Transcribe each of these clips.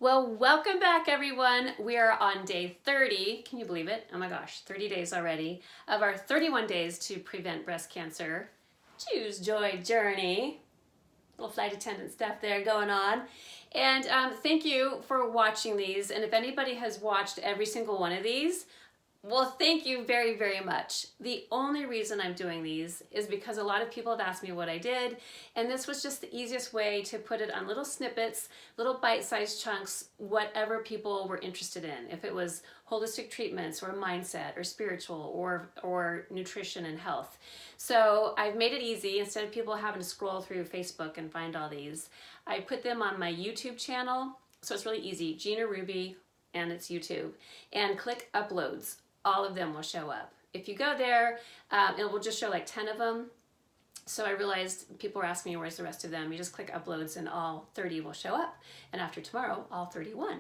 Well, welcome back everyone. We are on day 30, can you believe it? Oh my gosh, 30 days already, of our 31 days to prevent breast cancer. Choose Joy Journey. Little flight attendant stuff there going on. And thank you for watching these. And if anybody has watched every single one of these, well, thank you very, very much. The only reason I'm doing these is because a lot of people have asked me what I did, and this was just the easiest way to put it on little snippets, little bite-sized chunks, whatever people were interested in. If it was holistic treatments or mindset or spiritual or nutrition and health. So I've made it easy. Instead of people having to scroll through Facebook and find all these, I put them on my YouTube channel. So it's really easy, Gina Ruby, and it's YouTube. And click uploads. All of them will show up. If you go there, it will just show like 10 of them. So I realized people were asking me where's the rest of them. You just click uploads and all 30 will show up. And after tomorrow, all 31.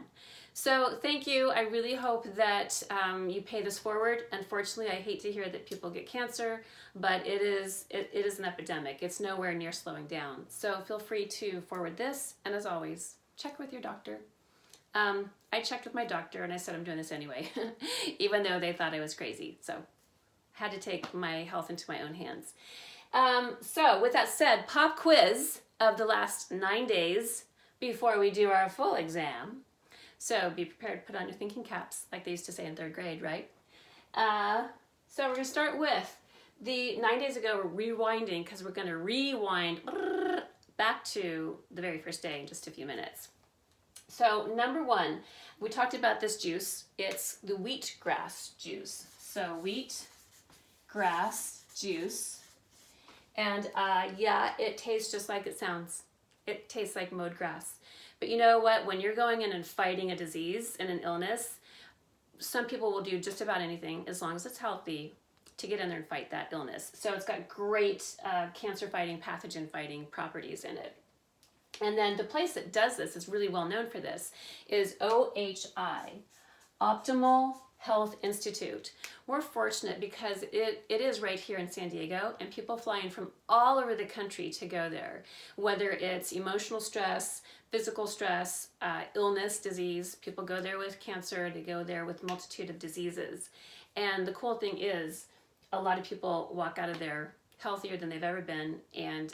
So thank you. I really hope that you pay this forward. Unfortunately, I hate to hear that people get cancer, but it is an epidemic. It's nowhere near slowing down. So feel free to forward this. And as always, check with your doctor. I checked with my doctor and I said I'm doing this anyway, even though they thought I was crazy. So had to take my health into my own hands. So with that said, pop quiz of the last 9 days before we do our full exam. So be prepared to put on your thinking caps, like they used to say in 3rd grade, right? So we're gonna start with the 9 days ago, we're rewinding because we're gonna rewind back to the very first day in just a few minutes. So number 1, we talked about this juice. It's the Wheatgrass Juice. So Wheatgrass Juice. And yeah, it tastes just like it sounds. It tastes like mowed grass. But you know what? When you're going in and fighting a disease and an illness, some people will do just about anything as long as it's healthy to get in there and fight that illness. So it's got great cancer fighting, pathogen fighting properties in it. And then the place that does this, is really well known for this, is OHI, Optimal Health Institute. We're fortunate because it is right here in San Diego, and people fly in from all over the country to go there, whether it's emotional stress, physical stress, illness, disease. People go there with cancer, they go there with a multitude of diseases. And the cool thing is, a lot of people walk out of there healthier than they've ever been, and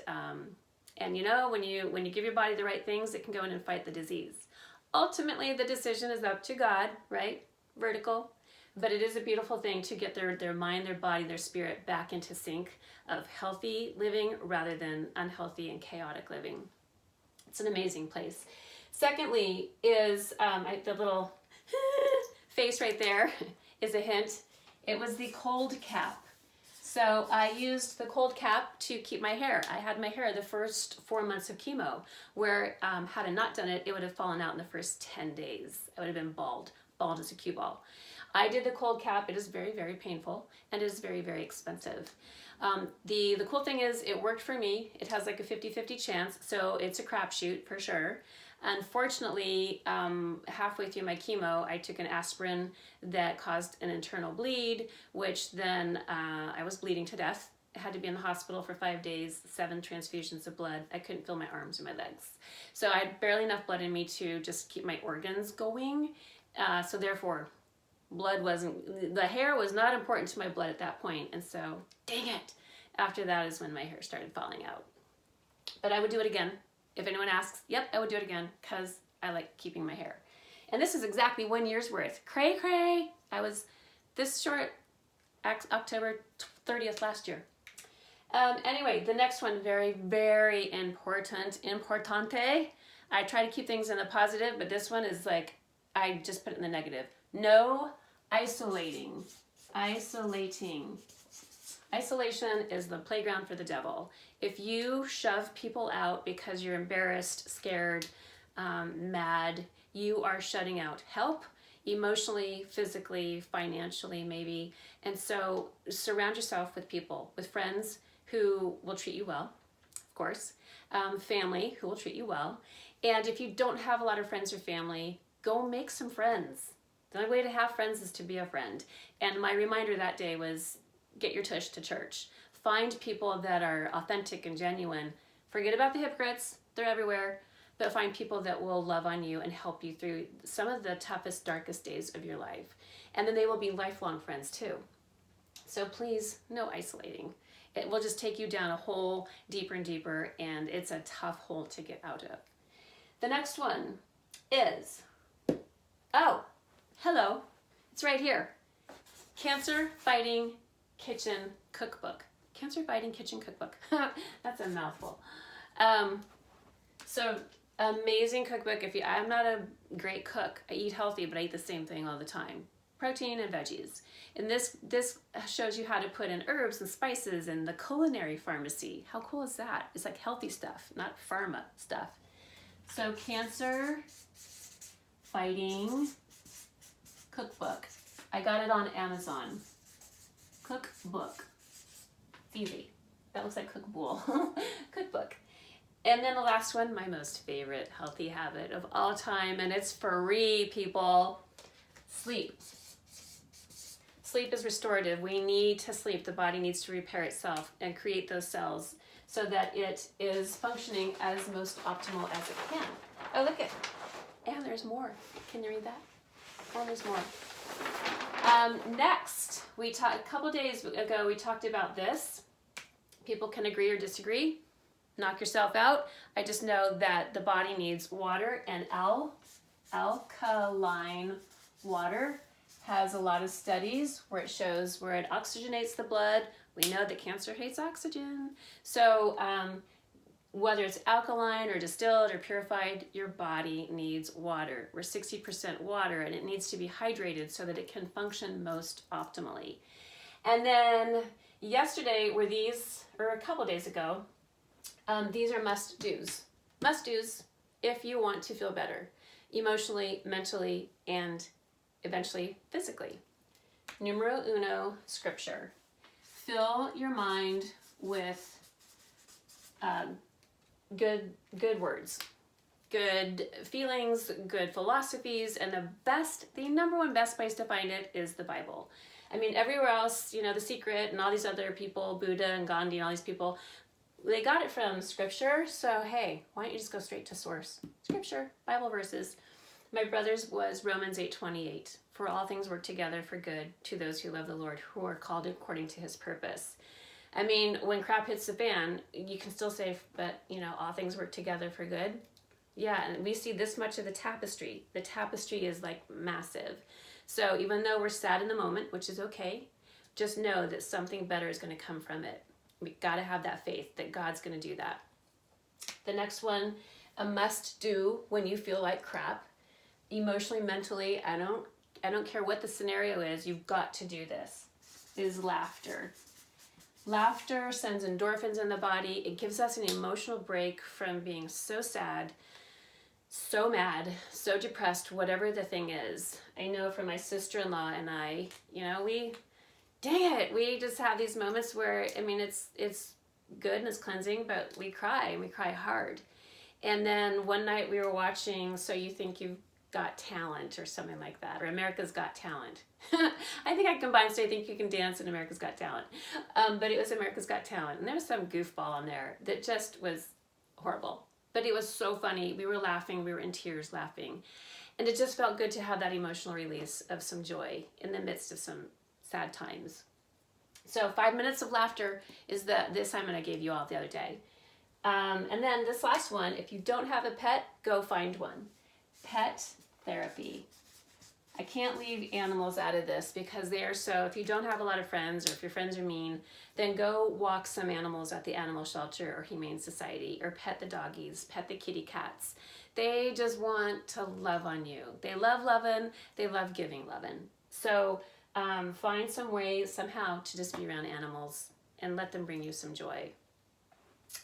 you know, when you give your body the right things, it can go in and fight the disease. Ultimately, the decision is up to God, right? Vertical. But it is a beautiful thing to get their mind, their body, their spirit back into sync of healthy living rather than unhealthy and chaotic living. It's an amazing place. Secondly is the little face right there is a hint. It was the cold cap. So I used the cold cap to keep my hair. I had my hair the first 4 months of chemo, where had I not done it, it would have fallen out in the first 10 days. I would have been bald as a cue ball. I did the cold cap. It is very, very painful, and it is very, very expensive. The cool thing is it worked for me. It has like a 50-50 chance, so it's a crapshoot for sure. Unfortunately, halfway through my chemo, I took an aspirin that caused an internal bleed, which then I was bleeding to death. I had to be in the hospital for 5 days, 7 transfusions of blood. I couldn't feel my arms or my legs. So I had barely enough blood in me to just keep my organs going. So therefore, the hair was not important to my blood at that point. And so, dang it. After that is when my hair started falling out. But I would do it again. If anyone asks, yep, I would do it again because I like keeping my hair. And this is exactly 1 year's worth. Cray, cray. I was this short October 30th last year. Anyway, the next one, very, very importante. I try to keep things in the positive, but this one is like, I just put it in the negative. No isolating. Isolating. Isolation is the playground for the devil. If you shove people out because you're embarrassed, scared, mad, you are shutting out help, emotionally, physically, financially, maybe. And so surround yourself with people, with friends who will treat you well, of course, family who will treat you well. And if you don't have a lot of friends or family, go make some friends. The only way to have friends is to be a friend. And my reminder that day was, get your tush to church. Find people that are authentic and genuine. Forget about the hypocrites. They're everywhere. but find people that will love on you and help you through some of the toughest, darkest days of your life. And then they will be lifelong friends too. So please, no isolating. It will just take you down a hole deeper and deeper, and it's a tough hole to get out of. The next one is, oh, hello, it's right here. Cancer Fighting Kitchen Cookbook. Cancer Fighting Kitchen Cookbook. That's a mouthful. So amazing cookbook. I'm not a great cook. I eat healthy, but I eat the same thing all the time. Protein and veggies. And this shows you how to put in herbs and spices and the culinary pharmacy. How cool is that? It's like healthy stuff, not pharma stuff. So Cancer Fighting Cookbook. I got it on Amazon. Cookbook. It's easy. That looks like cookbowl. Cookbook. And then the last one, my most favorite healthy habit of all time, and it's free, people. Sleep. Sleep is restorative. We need to sleep. The body needs to repair itself and create those cells so that it is functioning as most optimal as it can. Oh, look at, and there's more. Can you read that? Oh, there's more. Next, a couple days ago, we talked about this. People can agree or disagree. Knock yourself out. I just know that the body needs water, and alkaline water has a lot of studies where it shows where it oxygenates the blood. We know that cancer hates oxygen. So whether it's alkaline or distilled or purified, your body needs water. We're 60% water, and it needs to be hydrated so that it can function most optimally. And then yesterday were these, or a couple days ago, these are must-dos. Must-dos if you want to feel better, emotionally, mentally, and eventually physically. Numero uno, scripture. Fill your mind with good words, good feelings, good philosophies, and the number one best place to find it is the Bible. I mean, everywhere else, The Secret and all these other people, Buddha and Gandhi and all these people, they got it from scripture. So hey, why don't you just go straight to source? Scripture, Bible verses. My brother's was Romans 8:28. For all things work together for good to those who love the Lord, who are called according to his purpose. I mean, when crap hits the fan, you can still say, but all things work together for good. Yeah, and we see this much of the tapestry. The tapestry is like massive. So even though we're sad in the moment, which is okay, just know that something better is going to come from it. We got to have that faith that God's going to do that. The next one, a must do when you feel like crap. Emotionally, mentally, I don't care what the scenario is, you've got to do this, is laughter. Laughter sends endorphins in the body. It gives us an emotional break from being so sad, so mad, so depressed, whatever the thing is. I know from my sister-in-law and I, we just have these moments where, it's good and it's cleansing, but we cry hard. And then one night we were watching So You Think You've Got Talent or something like that, or America's Got Talent. I think I combined So You Think You Can Dance and America's Got Talent. But it was America's Got Talent. And there was some goofball on there that just was horrible. But it was so funny. We were laughing. We were in tears laughing. And it just felt good to have that emotional release of some joy in the midst of some sad times. So 5 minutes of laughter is the assignment I gave you all the other day. And then this last one, if you don't have a pet, go find one. Pet therapy. I can't leave animals out of this because if you don't have a lot of friends or if your friends are mean, then go walk some animals at the animal shelter or Humane Society, or pet the doggies, pet the kitty cats. They just want to love on you. They love loving, they love giving loving. So find some way somehow to just be around animals and let them bring you some joy.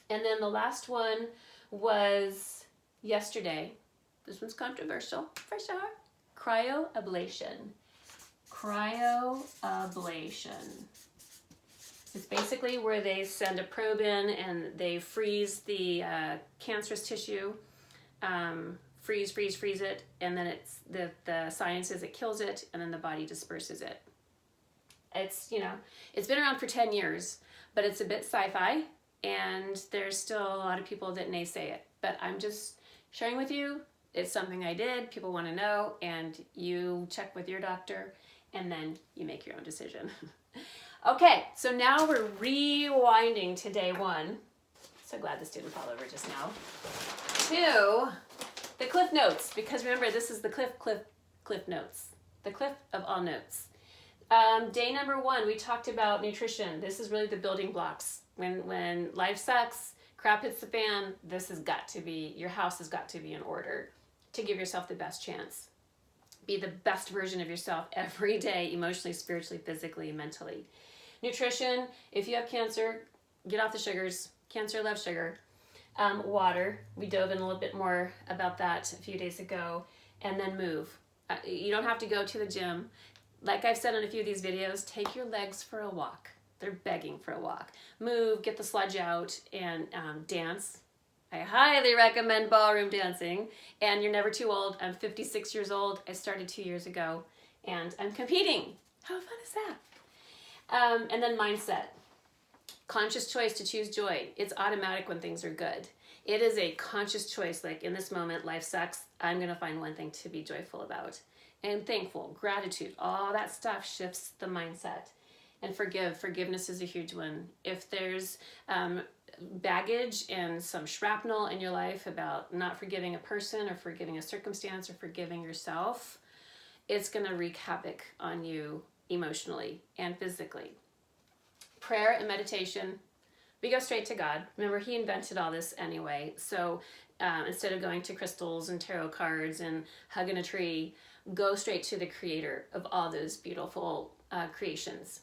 And then the last one was yesterday. This one's controversial, for sure. Cryoablation. Cryoablation. It's basically where they send a probe in and they freeze the cancerous tissue, freeze it, and then the science is it kills it, and then the body disperses it. It's been around for 10 years, but it's a bit sci-fi, and there's still a lot of people that naysay it. But I'm just sharing with you. It's something I did, people want to know, and you check with your doctor, and then you make your own decision. Okay, so now we're rewinding to day 1. So glad this didn't fall over just now. To the Cliff Notes, because remember, this is the Cliff Notes. The Cliff of all notes. Day number 1, we talked about nutrition. This is really the building blocks. When life sucks, crap hits the fan, this has got to be, your house has got to be in order to give yourself the best chance. Be the best version of yourself every day, emotionally, spiritually, physically, mentally. Nutrition, if you have cancer, get off the sugars. Cancer loves sugar. Water, we dove in a little bit more about that a few days ago. And then move. You don't have to go to the gym. Like I've said in a few of these videos, take your legs for a walk. They're begging for a walk. Move, get the sludge out, and dance. I highly recommend ballroom dancing. And you're never too old. I'm 56 years old. I started 2 years ago. And I'm competing. How fun is that? And then mindset. Conscious choice to choose joy. It's automatic when things are good. It is a conscious choice. Like in this moment, life sucks. I'm going to find one thing to be joyful about. And thankful, gratitude, all that stuff shifts the mindset. And forgiveness is a huge one. If there's baggage and some shrapnel in your life about not forgiving a person or forgiving a circumstance or forgiving yourself, it's going to wreak havoc on you emotionally and physically. Prayer and meditation, we go straight to God. Remember, he invented all this anyway. So instead of going to crystals and tarot cards and hugging a tree, go straight to the creator of all those beautiful creations.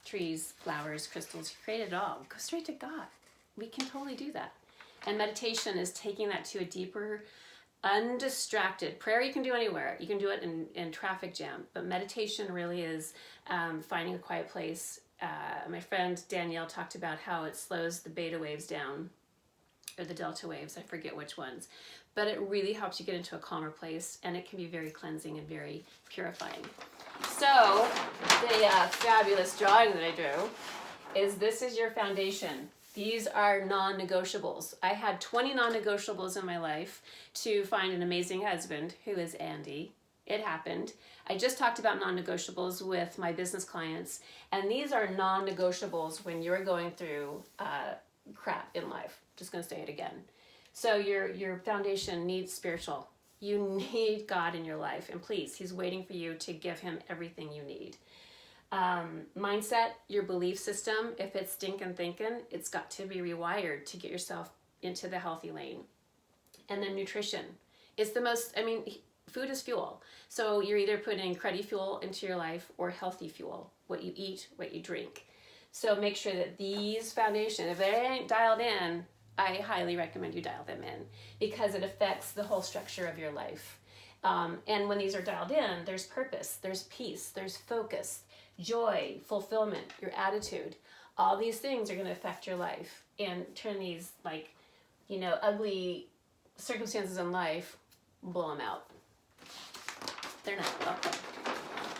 Trees, flowers, crystals, you created it all. Go straight to God. We can totally do that. And meditation is taking that to a deeper, undistracted prayer. You can do anywhere. You can do it in traffic jam. But meditation really is finding a quiet place. My friend Danielle talked about how it slows the beta waves down, or the delta waves, I forget which ones. But it really helps you get into a calmer place, and it can be very cleansing and very purifying. So the fabulous drawing that I drew is, this is your foundation. These are non-negotiables. I had 20 non-negotiables in my life to find an amazing husband, who is Andy. It happened. I just talked about non-negotiables with my business clients, and these are non-negotiables when you're going through crap in life. Just going to say it again. So your foundation needs spiritual. You need God in your life, and please, he's waiting for you to give him everything you need. Mindset, your belief system, if it's stinking thinking, it's got to be rewired to get yourself into the healthy lane. And then nutrition. It's the most, food is fuel. So you're either putting cruddy fuel into your life or healthy fuel, what you eat, what you drink. So make sure that these foundations, if they ain't dialed in, I highly recommend you dial them in, because it affects the whole structure of your life. And when these are dialed in, there's purpose, there's peace, there's focus, joy, fulfillment, your attitude. All these things are going to affect your life and turn these ugly circumstances in life, blow them out. They're not welcome.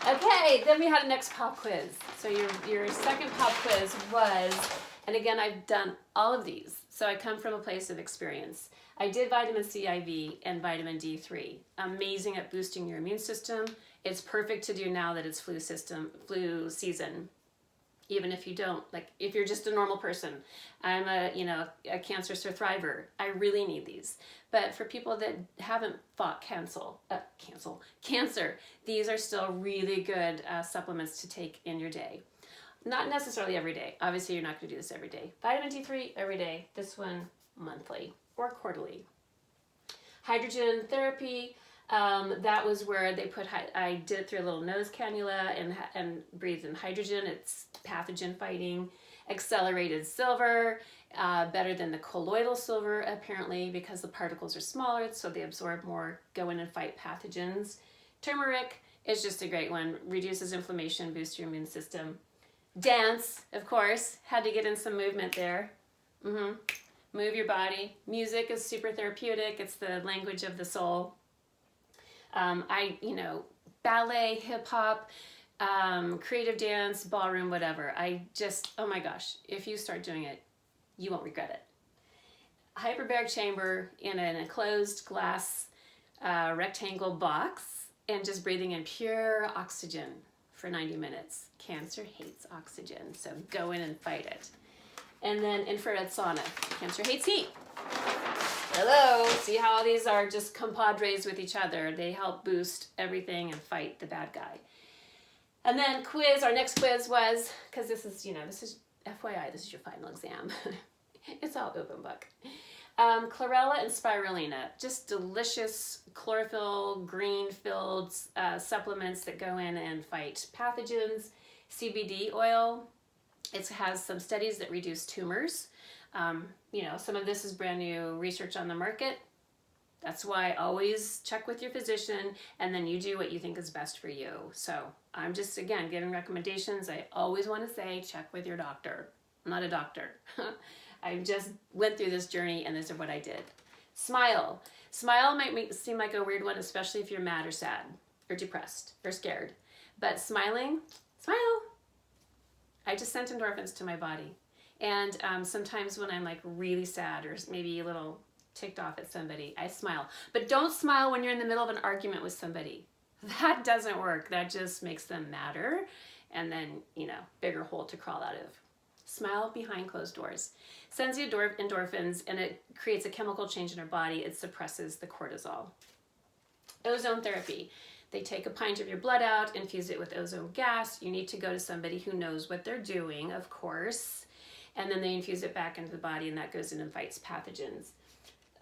Okay, then we had a next pop quiz. So your second pop quiz was, and again, I've done all of these, so I come from a place of experience. I did vitamin C IV and vitamin D3. Amazing at boosting your immune system. It's perfect to do now that it's flu season. Even if you don't, if you're just a normal person. I'm a cancer survivor. I really need these. But for people that haven't fought cancer, these are still really good supplements to take in your day. Not necessarily every day. Obviously, you're not going to do this every day. Vitamin D3 every day. This one monthly or quarterly. Hydrogen therapy. That was where they put, I did it through a little nose cannula and breathed in hydrogen. It's pathogen fighting. Accelerated silver, better than the colloidal silver apparently, because the particles are smaller, so they absorb more, go in and fight pathogens. Turmeric is just a great one. Reduces inflammation, boosts your immune system. Dance, of course, had to get in some movement there. Move your body. Music is super therapeutic. It's the language of the soul. Ballet, hip hop, creative dance, ballroom, whatever. Oh my gosh, if you start doing it, you won't regret it. hyperbaric chamber in an enclosed glass rectangle box and just breathing in pure oxygen for 90 minutes. Cancer hates oxygen, so go in and fight it. And then infrared sauna. Cancer hates heat. Hello, see how all these are just compadres with each other. They help boost everything and fight the bad guy. And then quiz, our next quiz was, because this is FYI, this is your final exam. It's all open book. Chlorella and spirulina, just delicious chlorophyll, green-filled supplements that go in and fight pathogens. CBD oil, it has some studies that reduce tumors. Some of this is brand new research on the market. That's why always check with your physician, and then you do what you think is best for you. So I'm just, again, giving recommendations. I always want to say, check with your doctor. I'm not a doctor. I just went through this journey, and this is what I did. Smile. Smile might seem like a weird one, especially if you're mad or sad or depressed or scared. But smiling, smile. I just sent endorphins to my body. And sometimes when I'm like really sad or maybe a little ticked off at somebody, I smile. But don't smile when you're in the middle of an argument with somebody. That doesn't work. That just makes them madder and then, bigger hole to crawl out of. Smile behind closed doors. Sends you endorphins and it creates a chemical change in our body. It suppresses the cortisol. Ozone therapy. They take a pint of your blood out, infuse it with ozone gas. You need to go to somebody who knows what they're doing, of course. And then they infuse it back into the body, and that goes in and fights pathogens.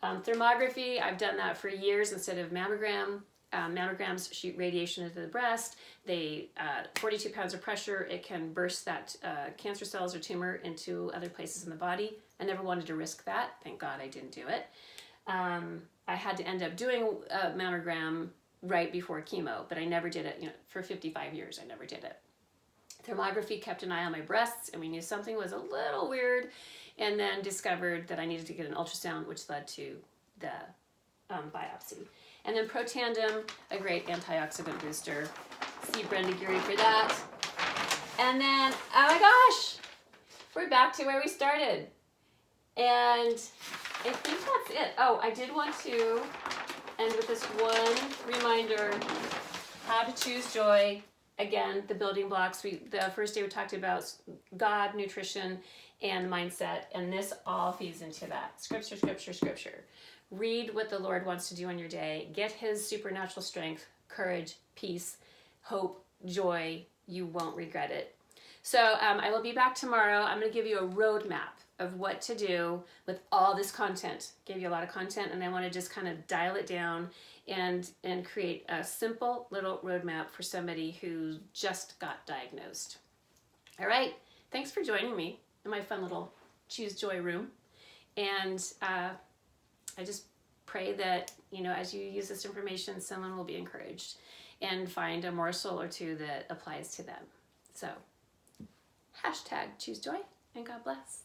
Thermography, I've done that for years instead of mammogram. Mammograms shoot radiation into the breast. 42 pounds of pressure, it can burst that cancer cells or tumor into other places in the body. I never wanted to risk that. Thank God I didn't do it. I had to end up doing a mammogram right before chemo, but I never did it. For 55 years, I never did it. Thermography kept an eye on my breasts, and we knew something was a little weird, and then discovered that I needed to get an ultrasound, which led to the biopsy. And then Protandem, a great antioxidant booster. See Brenda Geary for that. And then, oh my gosh, we're back to where we started. And I think that's it. Oh, I did want to end with this one reminder, how to choose joy. Again, the building blocks. The first day we talked about God, nutrition, and mindset, and this all feeds into that. Scripture, scripture, scripture. Read what the Lord wants to do in your day. Get His supernatural strength, courage, peace, hope, joy. You won't regret it. So I will be back tomorrow. I'm going to give you a roadmap of what to do with all this content. Gave you a lot of content, and I want to just kind of dial it down and create a simple little roadmap for somebody who just got diagnosed. All right. Thanks for joining me in my fun little Choose Joy room. And I just pray that, as you use this information, someone will be encouraged and find a morsel or two that applies to them. So, #ChooseJoy, and God bless.